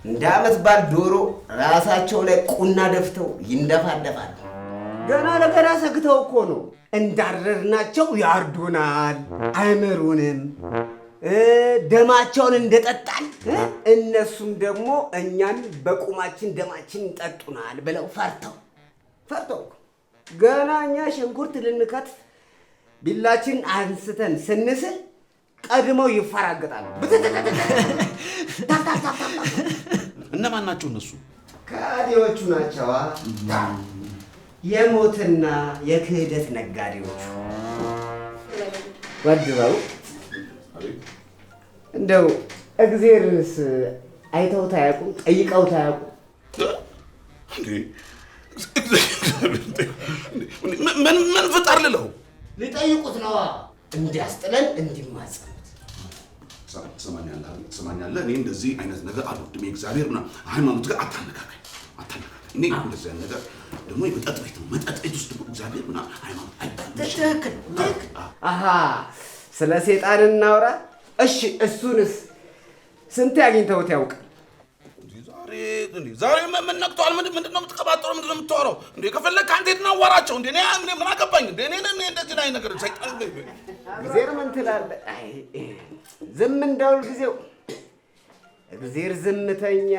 [SPEAKER 2] እንደ ዓመት ባል ዶሮ ራሳቸው ላይ ቁና ደፍተው ይንደፋደፋል። ገና ለገና ሰግተው እኮ ነው እንዳረድናቸው ያርዱናል፣ አይመሩንም። ደማቸውን እንደጠጣን እነሱም ደግሞ እኛን በቁማችን ደማችን ይጠጡናል ብለው ፈርተው ገና እኛ ሽንኩርት ልንከትፍ ቢላችን አንስተን ስንስል ቀድመው ይፈራገጣሉ።
[SPEAKER 1] እነማን ናቸው እነሱ?
[SPEAKER 2] ከሃዲዎቹ ናቸዋ። የሞትና የክህደት ነጋዴዎቹ። ወድበው እንደው እግዚአብሔርስ አይተውት አያውቁም? ጠይቀውት አያውቁም?
[SPEAKER 1] ምን ፍጠር ልለው?
[SPEAKER 2] ሊጠይቁት ነዋ እንዲያስጥለን እንዲማጸኑት።
[SPEAKER 9] ትሰማኛለህ? እኔ እንደዚህ አይነት ነገር አልወድም። የእግዚአብሔር ምናምን ሃይማኖት ጋር አታነካካኝ። እኔ እንደዚህ አይነት ነገር ደግሞ የመጠጥ ቤት ነው። መጠጥ ቤት ውስጥ ደግሞ እግዚአብሔር ምናምን ሃይማኖት አይባልም።
[SPEAKER 2] ትክክል። አሃ ስለ ሴጣን እናውራ። እሺ እሱንስ ስንት አግኝተውት ያውቃል?
[SPEAKER 9] ዛሬ ምን ነክቷል? ምንድን ነው የምትቀባጥረው? ምንድን ነው የምታወራው? እንዴ ከፈለግህ አንተ ሄድና አዋራቸው። እንዴ እኔ ምን አገባኝ? እንዴ እኔ እንደዚህ ላይ ነገር ሰይጣን
[SPEAKER 2] እግዚአብሔር ምን ትላለህ? አይ ዝም እንደውል ጊዜው እግዚአብሔር ዝምተኛ፣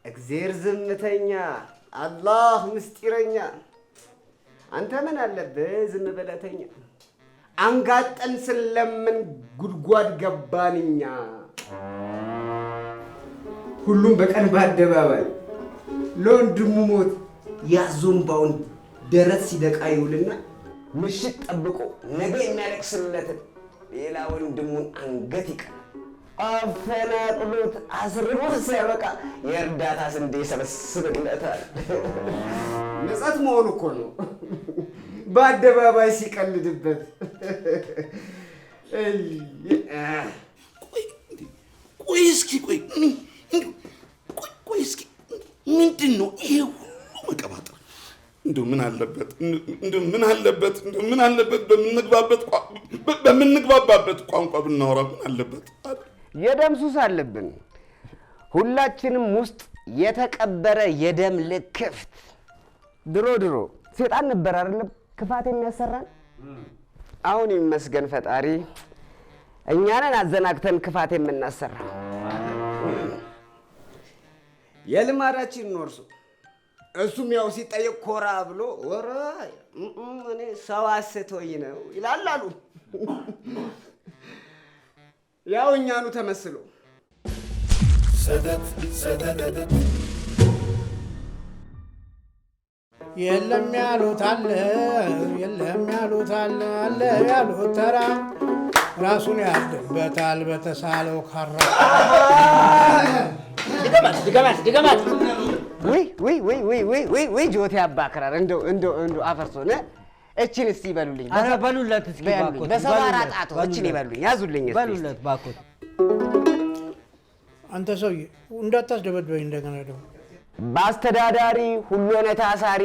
[SPEAKER 2] እግዚአብሔር ዝምተኛ፣ አላህ ምስጢረኛ። አንተ ምን አለብህ ዝም ብለተኛ። አንጋጠን ስለምን ጉድጓድ ገባንኛ። ሁሉም በቀን በአደባባይ ለወንድሙ ሞት ያዞምባውን ደረት ሲደቃ ይውልና ምሽት ጠብቆ ነገ የሚያለቅስለትን ሌላ ወንድሙን አንገት ይቀናል። አፈናቅሎት አስርቦት ሲያበቃ የእርዳታ ስንዴ ይሰበስብለታል። ንጸት መሆኑ እኮ ነው በአደባባይ ሲቀልድበት።
[SPEAKER 9] ቆይ እስኪ ምንድን ነው ይሄ ሁሉ መቀባጠር? እንደው ምን አለበት በምንግባባበት ቋንቋ ብናወራ ምን አለበት?
[SPEAKER 2] የደም ሱስ አለብን ሁላችንም ውስጥ የተቀበረ የደም ልክፍት። ድሮ ሴጣን ነበር አይደለም ክፋት የሚያሰራን። አሁን ይመስገን ፈጣሪ እኛንን አዘናግተን ክፋት የምናሰራ። የልማዳችን ኖርሱ እሱም ያው ሲጠየቅ ኮራ ብሎ ወራ እኔ ሰው አስቶኝ ነው ይላል አሉ። ያው እኛኑ ተመስሎ
[SPEAKER 6] የለም ያሉት አለ አለ ያሉት ተራ ራሱን ያድበታል በተሳለው ካራ።
[SPEAKER 2] ድገማት ወይ ጆቴ አባክራር እንደው አፈርሶነ እቺን እስቲ ይበሉልኝ።
[SPEAKER 4] ኧረ በሉለት እስኪ ባኮት
[SPEAKER 2] በሰባራ ጣቶ እቺን ይበሉልኝ። ያዙልኝ እስቲ
[SPEAKER 4] በሉለት ባኮት።
[SPEAKER 6] አንተ ሰውዬ እንዳታስደበድበኝ እንደገና ደግሞ።
[SPEAKER 2] በአስተዳዳሪ ሁሉን ታሳሪ፣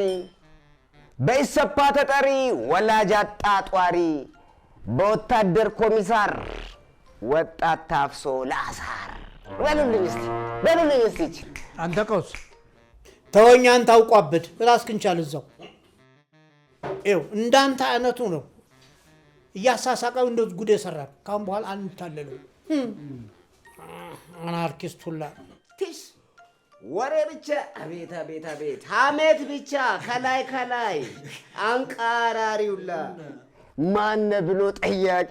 [SPEAKER 2] በኢሰፓ ተጠሪ ወላጅ አጣጧሪ፣ በወታደር ኮሚሳር ወጣት ታፍሶ ላሳር። በሉልኝ እስቲ
[SPEAKER 6] አንተ ቀውስ ተወኝ። አንተ አውቋብድ ራስህን ቻል እዛው። ይኸው እንዳንተ አይነቱ ነው እያሳሳቀው እንደዚህ ጉድ የሰራን። ካሁን በኋላ አንታለለው። አናርኪስት ሁላ
[SPEAKER 2] ቲስ ወሬ ብቻ አቤት ሐሜት ብቻ ከላይ አንቃራሪ ሁላ። ማነ ብሎ ጠያቂ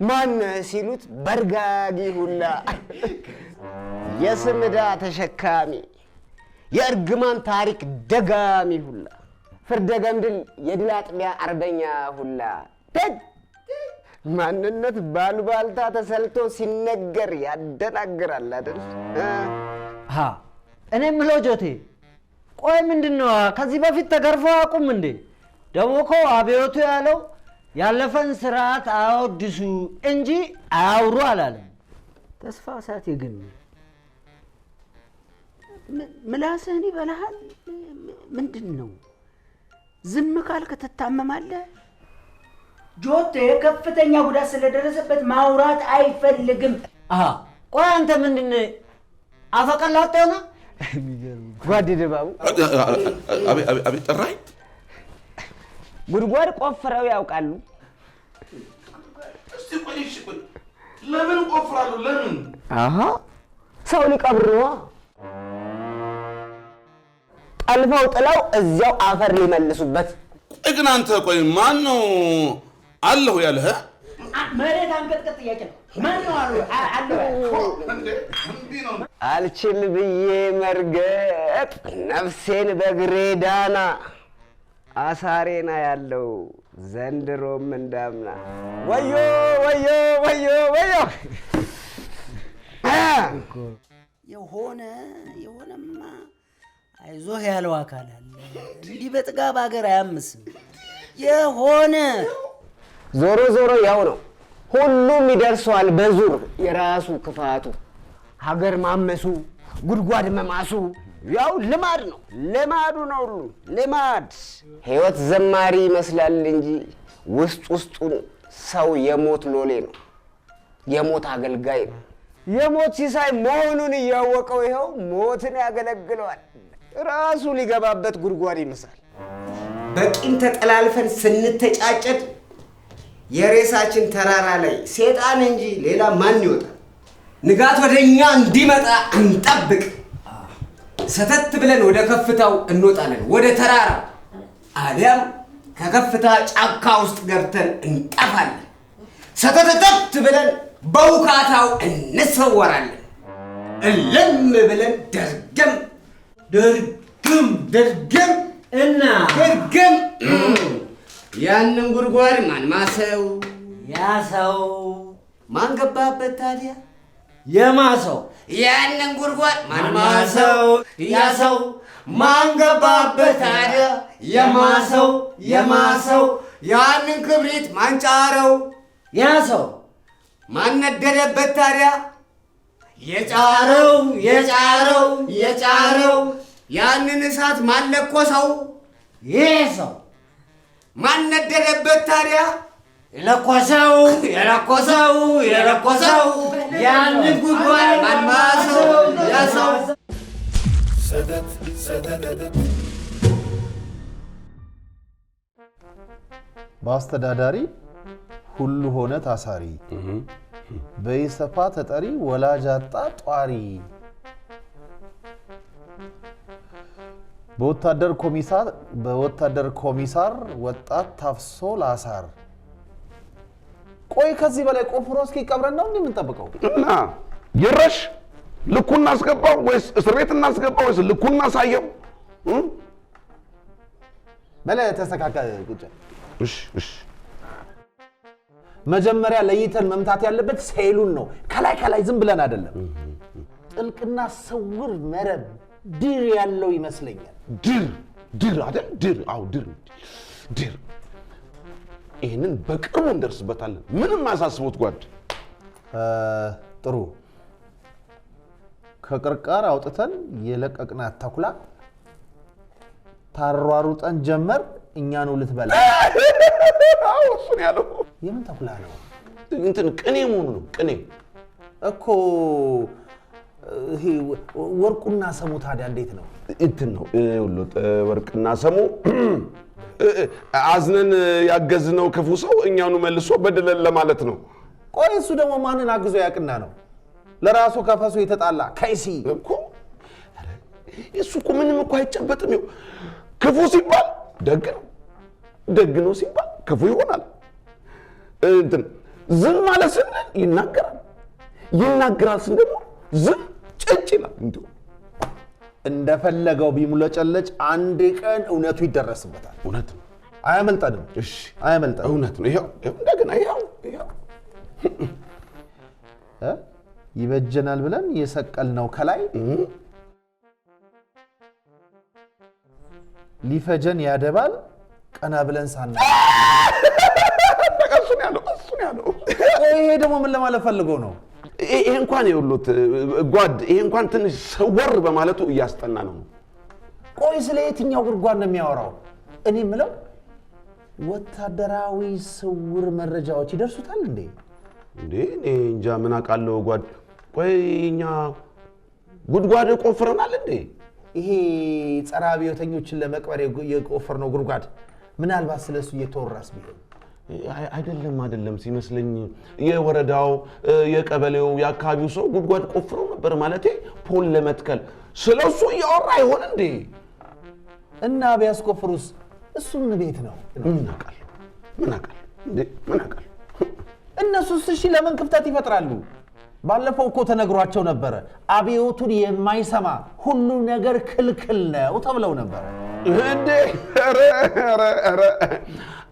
[SPEAKER 2] ማነ ሲሉት በርጋጊ ሁላ። የስምዳ ተሸካሚ የእርግማን ታሪክ ደጋሚ ሁላ። ፍርደ ገምድል የድል አጥቢያ አርበኛ ሁላ። ማንነት ባልባልታ ተሰልቶ ሲነገር ያደናግራል አይደል?
[SPEAKER 4] እኔ የምለው ጆቴ፣ ቆይ ምንድነው ከዚህ በፊት ተገርፈው አቁም እንዴ? ደግሞ እኮ አብዮቱ ያለው ያለፈን ስርዓት አያወድሱ እንጂ አያውሩ አላለም። ተስፋ ሳቴ ግን
[SPEAKER 10] ምላስህን ይበላሃል። ምንድን ነው ዝም ካልክ ትታመማለህ። ጆቴ ከፍተኛ ጉዳት ስለደረሰበት ማውራት አይፈልግም።
[SPEAKER 4] ቆይ አንተ ምንድን አፈቀላጤ ሆነ?
[SPEAKER 2] ጓድ ድባቡ
[SPEAKER 9] አቤት ጠራኝ።
[SPEAKER 2] ጉድጓድ ቆፍረው ያውቃሉ?
[SPEAKER 9] እስቲ ቆይ ለምን ቆፍራሉ? ለምን?
[SPEAKER 2] ሰው ሊቀብር ነው። ጠልፈው ጥለው እዚያው አፈር ሊመልሱበት።
[SPEAKER 9] ግን አንተ ቆይ ማን ነው አለሁ ያለህ?
[SPEAKER 10] መሬት አንቀጥቀጥ ጥያቄ ነው። ማን ነው አለሁ?
[SPEAKER 2] አልችል ብዬ መርገጥ ነፍሴን በግሬ ዳና አሳሬና ያለው ዘንድሮም እንዳምና። ወዮ
[SPEAKER 10] የሆነማ አይዞህ ያለው አካል አለ። እንዲህ በጥጋብ ሀገር አያምስም።
[SPEAKER 2] የሆነ ዞሮ ዞሮ ያው ነው። ሁሉም ይደርሰዋል በዙር የራሱ ክፋቱ። ሀገር ማመሱ፣ ጉድጓድ መማሱ ያው ልማድ ነው። ልማዱ ነው ሁሉ ልማድ። ሕይወት ዘማሪ ይመስላል እንጂ ውስጡን ሰው የሞት ሎሌ ነው፣ የሞት አገልጋይ ነው። የሞት ሲሳይ መሆኑን እያወቀው ይኸው ሞትን ያገለግለዋል። ራሱ ሊገባበት ጉድጓድ ይመስላል። በቂም ተጠላልፈን ስንተጫጨድ የሬሳችን ተራራ ላይ ሴጣን እንጂ ሌላ ማን ይወጣል? ንጋት ወደኛ እንዲመጣ እንጠብቅ። ሰተት ብለን ወደ ከፍታው እንወጣለን፣ ወደ ተራራ። አሊያም ከከፍታ ጫካ ውስጥ ገብተን እንጠፋለን። ሰተተት ብለን በውካታው እንሰወራለን። እልም ብለን ደርገም እና ደርገም ያንን ጉድጓድ ማን ማሰው?
[SPEAKER 4] ያሰው
[SPEAKER 2] ማን ገባበት ታዲያ?
[SPEAKER 4] የማሰው
[SPEAKER 2] ያንን ጉድጓድ ማን ማሰው? ያሰው ማን ገባበት ታዲያ? የማሰው ያንን ክብሪት ማን ጫረው?
[SPEAKER 4] ያሰው
[SPEAKER 2] ማን ነደደበት ታዲያ? የጫረው ያንን እሳት ማን ለኮሰው?
[SPEAKER 4] ይህ ሰው
[SPEAKER 2] ማን ነደደበት ታዲያ?
[SPEAKER 4] የለኮሰው
[SPEAKER 2] ያንን ጉድጓድ ማን ማሰው? ያሰው
[SPEAKER 11] በአስተዳዳሪ ሁሉ ሆነ ታሳሪ፣ በኢሰፓ ተጠሪ ወላጅ አጣ ጧሪ፣ በወታደር ኮሚሳር ወጣት ታፍሶ ላሳር። ቆይ ከዚህ በላይ ቆፍሮ እስኪ ቀብረን ነው እንዴ የምንጠብቀው?
[SPEAKER 1] እና ይረሽ ልኩን እናስገባው ወይስ እስር ቤት እናስገባው ወይስ ልኩን እናሳየው?
[SPEAKER 11] በለ ተስተካከለ ቁጭ።
[SPEAKER 1] እሺ
[SPEAKER 11] መጀመሪያ ለይተን መምታት ያለበት ሴሉን ነው። ከላይ ዝም ብለን አይደለም። ጥልቅና ስውር መረብ ድር ያለው ይመስለኛል።
[SPEAKER 1] ድር አይደል? ድር ይሄንን በቅርቡ እንደርስበታለን። ምንም አሳስቦት ጓድ።
[SPEAKER 11] ጥሩ። ከቅርቃር አውጥተን የለቀቅናት ተኩላ ታሯሩጠን ጀመር እኛኑ ልትበላ።
[SPEAKER 1] አዎ እሱን ያለው
[SPEAKER 11] የምን ተኩላ ነው?
[SPEAKER 1] እንትን ቅኔ መሆኑ ነው። ቅኔ
[SPEAKER 11] እኮ ይሄ ወርቁና ሰሙ ታዲያ እንዴት ነው?
[SPEAKER 1] እንትን ነው ይኸውልህ፣ ወርቅና ሰሙ አዝነን ያገዝነው ክፉ ሰው እኛኑ መልሶ በደለን ለማለት ነው።
[SPEAKER 11] ቆይ እሱ ደግሞ ማንን አግዞ ያቅና ነው? ለራሱ ከፈሱ የተጣላ ከይሲ
[SPEAKER 1] እኮ እሱ እኮ ምንም እኮ አይጨበጥም። ይኸው ክፉ ሲባል ደግ ነው ሲባል ክፉ ይሆናል። እንትን ዝም ማለት ስንል ይናገራል ስንል ደግሞ ዝም ጭጭ ይላል። እንዴ
[SPEAKER 11] እንደፈለገው ቢሙለጨለጭ አንድ ቀን እውነቱ ይደረስበታል።
[SPEAKER 1] እውነት ነው፣
[SPEAKER 11] አያመልጠንም።
[SPEAKER 1] እሺ
[SPEAKER 11] አያመልጠንም።
[SPEAKER 1] እውነት ነው። ይሄው እንደገና ይሄው
[SPEAKER 11] ይበጀናል ብለን የሰቀልነው ከላይ ሊፈጀን ያደባል ቀና ብለን ሳና
[SPEAKER 1] እሱን ያለው
[SPEAKER 11] ይሄ ደግሞ ምን ለማለት ፈልጎ ነው?
[SPEAKER 1] ይሄ እንኳን ይኸውልህ ጓድ፣ ይሄ እንኳን ትንሽ ሰወር በማለቱ እያስጠና ነው።
[SPEAKER 11] ቆይ ስለ የትኛው ጉድጓድ ነው የሚያወራው? እኔ የምለው ወታደራዊ ስውር መረጃዎች ይደርሱታል እንዴ?
[SPEAKER 1] እኔ እንጃ ምን አውቃለሁ ጓድ። ቆይ እኛ ጉድጓድ ቆፍረናል እንዴ?
[SPEAKER 11] ይሄ ጸረ አብዮተኞችን ለመቅበር የቆፈርነው ጉድጓድ ምናልባት ስለሱ እየተወራስ ቢሆን?
[SPEAKER 1] አይደለም ሲመስለኝ የወረዳው የቀበሌው የአካባቢው ሰው ጉድጓድ ቆፍረው ነበር። ማለቴ ፖል ለመትከል ስለሱ እያወራ ይሆን እንዴ?
[SPEAKER 11] እና ቢያስቆፍሩስ እሱ ምን ቤት ነው?
[SPEAKER 1] ምን አውቃለሁ
[SPEAKER 11] እነሱስ እሺ ለምን ክፍተት ይፈጥራሉ? ባለፈው እኮ ተነግሯቸው ነበረ አብዮቱን የማይሰማ ሁሉ ነገር ክልክል ነው ተብለው ነበር
[SPEAKER 1] እንዴ? ኧረ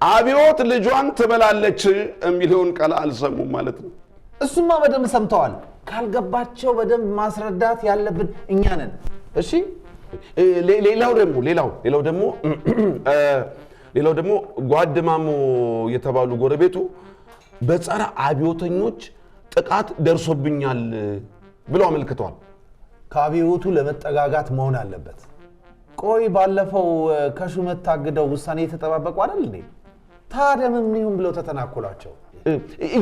[SPEAKER 1] አብዮት ልጇን ትበላለች የሚለውን ቃል አልሰሙም ማለት ነው።
[SPEAKER 11] እሱማ በደንብ ሰምተዋል። ካልገባቸው በደንብ ማስረዳት ያለብን እኛ ነን። እሺ
[SPEAKER 1] ሌላው ደግሞ
[SPEAKER 9] ሌላው ደግሞ ጓደማሞ የተባሉ ጎረቤቱ በጸረ አብዮተኞች ጥቃት ደርሶብኛል ብለው አመልክተዋል።
[SPEAKER 11] ከአብዮቱ ለመጠጋጋት መሆን አለበት። ቆይ ባለፈው ከሹመት ታግደው ውሳኔ የተጠባበቁ አይደል እንዴ? ታዲያ ምን ይሁን ብለው ተተናኮሏቸው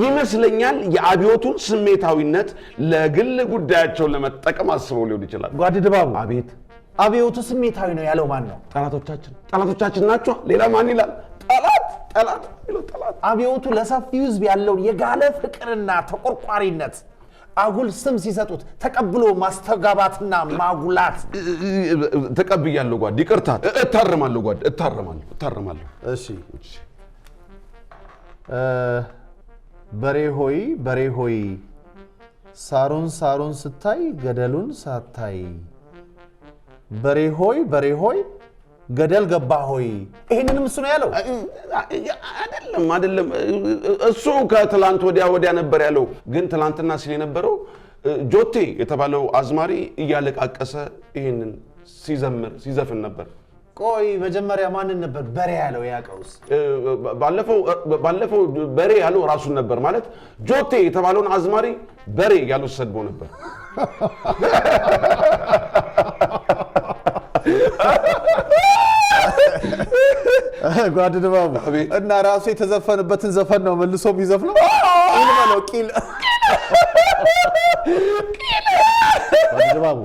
[SPEAKER 9] ይመስለኛል። የአብዮቱን ስሜታዊነት ለግል ጉዳያቸው ለመጠቀም አስበው ሊሆን ይችላል።
[SPEAKER 11] ጓድ ድባቡ፣ አቤት። አብዮቱ ስሜታዊ ነው ያለው ማን ነው?
[SPEAKER 9] ጠላቶቻችን ናቸው። ሌላ ማን ይላል? ጠላት ይላል። ጠላት
[SPEAKER 11] አብዮቱ ለሰፊው ህዝብ ያለውን የጋለ ፍቅርና ተቆርቋሪነት አጉል ስም ሲሰጡት ተቀብሎ ማስተጋባትና ማጉላት።
[SPEAKER 9] ተቀብያለሁ ጓድ፣ ይቅርታ። እታረማለሁ ጓድ፣ እታረማለሁ።
[SPEAKER 11] እሺ በሬ ሆይ ሳሩን ስታይ ገደሉን ሳታይ፣ በሬ ሆይ ገደል ገባ ሆይ። ይሄንንም እሱ ነው ያለው?
[SPEAKER 9] አይደለም። እሱ ከትላንት ወዲያ ነበር ያለው። ግን ትላንትና ሲል የነበረው ጆቴ የተባለው አዝማሪ እያለቃቀሰ ይሄንን ሲዘፍን ነበር።
[SPEAKER 11] ቆይ መጀመሪያ ማንን ነበር በሬ ያለው? ያቀውስ
[SPEAKER 9] ባለፈው በሬ ያለው ራሱን ነበር። ማለት ጆቴ የተባለውን አዝማሪ በሬ ያለው ሰድቦ ነበር።
[SPEAKER 11] ጓድ ድባቡ እና ራሱ የተዘፈነበትን ዘፈን ነው መልሶ የሚዘፍነው። ቂል ጓድ ድባቡ፣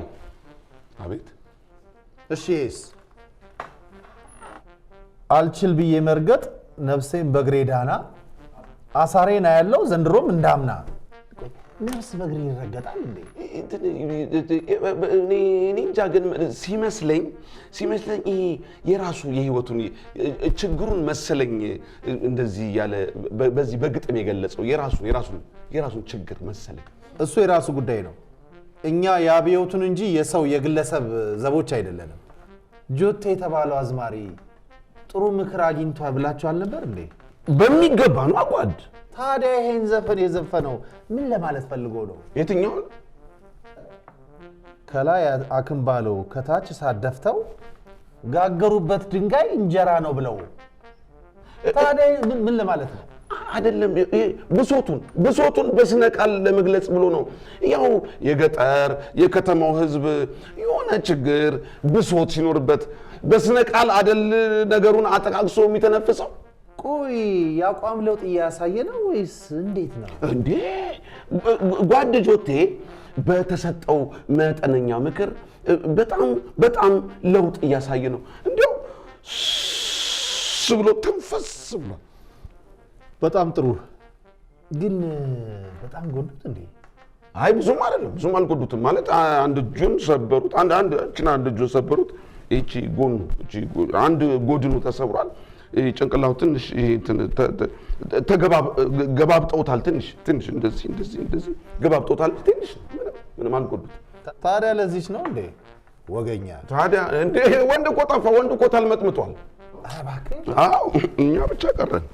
[SPEAKER 9] አቤት።
[SPEAKER 11] እሺስ አልችል ብዬ መርገጥ ነፍሴን በግሬ ዳና፣ አሳሬና ያለው ዘንድሮም እንዳምና። ነፍስ በግሬ ይረገጣል እንዴ?
[SPEAKER 9] እኔ እንጃ። ግን ሲመስለኝ ይሄ የራሱ የህይወቱን ችግሩን መሰለኝ እንደዚህ ያለ በዚህ በግጥም የገለጸው የራሱን ችግር መሰለኝ።
[SPEAKER 11] እሱ የራሱ ጉዳይ ነው። እኛ የአብዮቱን እንጂ የሰው የግለሰብ ዘቦች አይደለንም። ጆቴ የተባለው አዝማሪ ጥሩ ምክር አግኝቷል ብላችሁ አልነበር እንዴ?
[SPEAKER 9] በሚገባ ነው አቋድ።
[SPEAKER 11] ታዲያ ይሄን ዘፈን የዘፈነው ምን ለማለት ፈልጎ ነው?
[SPEAKER 9] የትኛውን?
[SPEAKER 11] ከላይ አክምባለው ከታች ሳደፍተው ጋገሩበት ድንጋይ እንጀራ ነው ብለው። ታዲያ ምን ለማለት ነው?
[SPEAKER 9] አይደለም ብሶቱን በስነ ቃል ለመግለጽ ብሎ ነው። ያው የገጠር የከተማው ህዝብ የሆነ ችግር ብሶት ሲኖርበት በስነ ቃል አይደል ነገሩን አጠቃቅሶ የሚተነፍሰው።
[SPEAKER 11] ቆይ ያቋም ለውጥ እያሳየ ነው ወይስ እንዴት ነው
[SPEAKER 9] እንዴ? ጓድ ጆቴ በተሰጠው መጠነኛ ምክር በጣም ለውጥ እያሳየ ነው። እንዲያው ብሎ ተንፈስ ብሎ።
[SPEAKER 11] በጣም ጥሩ። ግን በጣም ጎዱት እንዴ?
[SPEAKER 9] አይ ብዙም አልጎዱትም። ማለት አንድ እጁን ሰበሩት። አንድ እጁን ሰበሩት። እቺ ጎኑ አንድ ጎድኑ ተሰብሯል። ጭንቅላው ትንሽ ገባብጠውታል። ትንሽ እንደዚህ ገባብጠውታል። ትንሽ ምንም አልጎዱት።
[SPEAKER 11] ታዲያ ለዚህች ነው እንዴ ወገኛ?
[SPEAKER 9] ታዲያ እንዴ ወንድ እኮ ጠፋ። ወንድ እኮ ታልመጥምጧል። አዎ እኛ ብቻ ቀረን።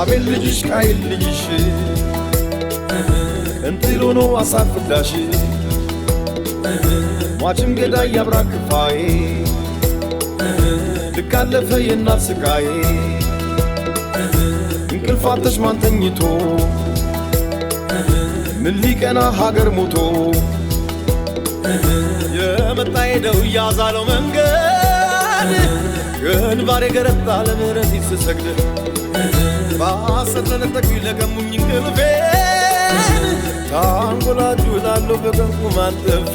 [SPEAKER 5] አቤት ልጅሽ ቃይል ልጅሽ እንጥሎ ነው አሳፍዳሽ ሟችም ገዳይ ያብራ ክፋዬ ልካለፈ የእናት ስቃዬ እንቅልፋተሽ ማን ተኝቶ ምን ሊቀና ሀገር ሞቶ የመጣ ሄደው እያዛለው መንገድ ግንባሬ ገረጣ ለምህረት ይስሰግድ በሐሰት ለነጠቁኝ ለቀሙኝ እንቅልፌን ታንጎላጁ ላለሁ በቀንቁ ማንጠፌ